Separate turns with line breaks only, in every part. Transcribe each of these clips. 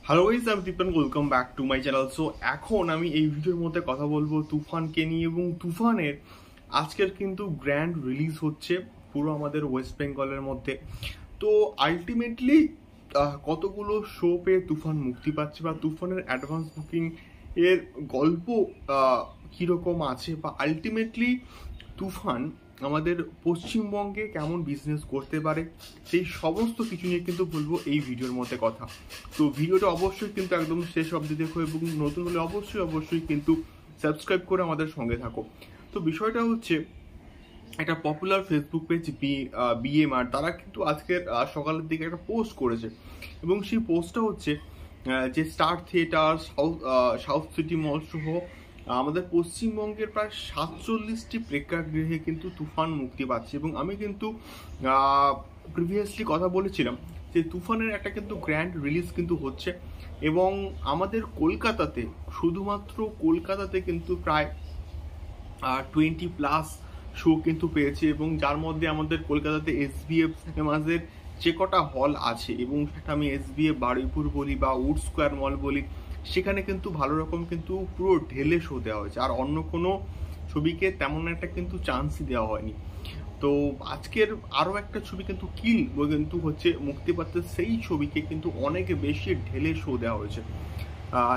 Hello guys, আমি Dipan, welcome back to my channel. So এখন আমি এই ভিডিওর মধ্যে কথা বলবো তুফানকে নিয়ে, এবং তুফানের আজকের কিন্তু গ্র্যান্ড রিলিজ হচ্ছে পুরো আমাদের ওয়েস্ট বেঙ্গলের মধ্যে। তো আলটিমেটলি কতগুলো শো পেয়ে তুফান মুক্তি পাচ্ছে, বা তুফানের অ্যাডভান্স বুকিং এর গল্প কীরকম আছে, বা আলটিমেটলি তুফান আমাদের পশ্চিমবঙ্গে কেমন বিজনেস করতে পারে, সেই সমস্ত কিছু নিয়ে কিন্তু বলবো এই ভিডিওর মধ্যে কথা। তো ভিডিওটা অবশ্যই কিন্তু একদম শেষ অবধি দেখো, এবং নতুন হলে অবশ্যই কিন্তু সাবস্ক্রাইব করে আমাদের সঙ্গে থাকো। তো বিষয়টা হচ্ছে, একটা পপুলার ফেসবুক পেজ বিএমআর, তারা কিন্তু আজকের সকালের দিকে একটা পোস্ট করেছে, এবং সেই পোস্টটা হচ্ছে যে স্টার থিয়েটার, সাউথ সিটি মল সহ আমাদের পশ্চিমবঙ্গের প্রায় 47টি প্রেক্ষাগৃহে কিন্তু তুফান মুক্তি পাচ্ছে। এবং আমি কিন্তু প্রিভিয়াসলি কথা বলেছিলাম যে তুফানের একটা কিন্তু গ্র্যান্ড রিলিজ কিন্তু হচ্ছে, এবং আমাদের কলকাতাতে, শুধুমাত্র কলকাতাতে কিন্তু প্রায় 20+ শো কিন্তু পেয়েছে, এবং যার মধ্যে আমাদের কলকাতাতে SBF সিনেমাসের যে কটা হল আছে, এবং সেটা আমি SBF বারুইপুর বলি বা উড স্কোয়ার মল বলি, সেখানে কিন্তু ভালো রকম কিন্তু পুরো ঢেলে শো দেওয়া হয়েছে, আর অন্য কোনো ছবিকে তেমন একটা কিন্তু চান্সই দেওয়া হয়নি। তো আজকের আরও একটা ছবি কিন্তু কিল কিন্তু হচ্ছে মুক্তি পাচ্ছে, সেই ছবিকে কিন্তু অনেক বেশি ঢেলে শো দেওয়া হয়েছে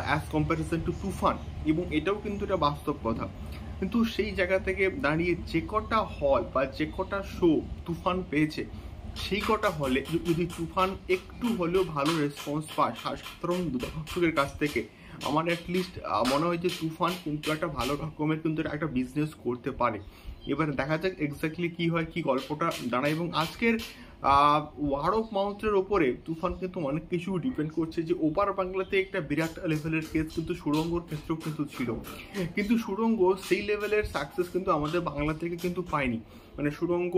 অ্যাজ কম্প্যারিজন টু তুফান, এবং এটাও কিন্তু এটা বাস্তব কথা। কিন্তু সেই জায়গা থেকে দাঁড়িয়ে যে কটা হল বা যে কটা শো তুফান পেয়েছে, সেই কটা হলে যদি তুফান একটু হলেও ভালো রেসপন্স পায় সাধারণ দর্শকের কাছ থেকে, আমার অ্যাটলিস্ট মনে হয় যে তুফান কিন্তু একটা ভালো রকমের কিন্তু একটা বিজনেস করতে পারে। এবার দেখা যাক এক্স্যাক্টলি কি হয়, কি গল্পটা দাঁড়ায়। এবং আজকের ওয়ার্ড অফ মাউথের ওপরে তুফান কিন্তু অনেক কিছু ডিপেন্ড করছে। যে ওপার বাংলাতে একটা বিরাট লেভেলের কেস কিন্তু সুড়ঙ্গর ক্ষেত্রেও কিন্তু ছিল, কিন্তু সুড়ঙ্গ সেই লেভেলের সাকসেস কিন্তু আমাদের বাংলা থেকে কিন্তু পায়নি, মানে সুড়ঙ্গ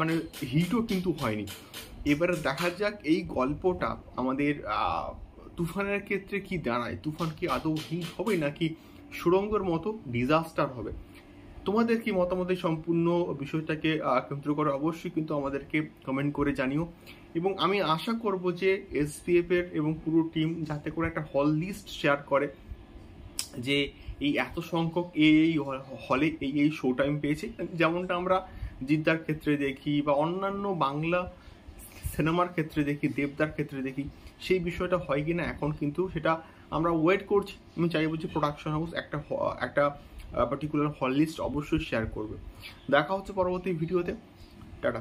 মানে হিটও কিন্তু হয়নি। এবারে দেখা যাক এই গল্পটা আমাদের তুফানের ক্ষেত্রে কি দাঁড়ায়, তুফান কি আদৌ হিট হবে নাকি সুড়ঙ্গের মতো ডিজাস্টার হবে। তোমাদের কি মতামত এই সম্পূর্ণ বিষয়টাকে কেন্দ্র করে অবশ্যই কিন্তু আমাদেরকে কমেন্ট করে জানিও, এবং আমি আশা করব যে SBF এর এবং পুরো টিম যাতে করে একটা হল লিস্ট শেয়ার করে, যে এই এত সংখ্যক এই হলে এই শো টাইম পেয়েছে, যেমনটা আমরা জিদ্দার ক্ষেত্রে দেখি বা অন্যান্য বাংলা সিনেমার ক্ষেত্রে দেখি, দেবদার ক্ষেত্রে দেখি। সেই বিষয়টা হয় কিনা এখন কিন্তু সেটা আমরা ওয়েট করছি। আমি চাইবো যে প্রোডাকশন হাউস একটা পার্টিকুলার হল লিস্ট অবশ্যই শেয়ার করবে। দেখা হচ্ছে পরবর্তী ভিডিওতে। টাটা।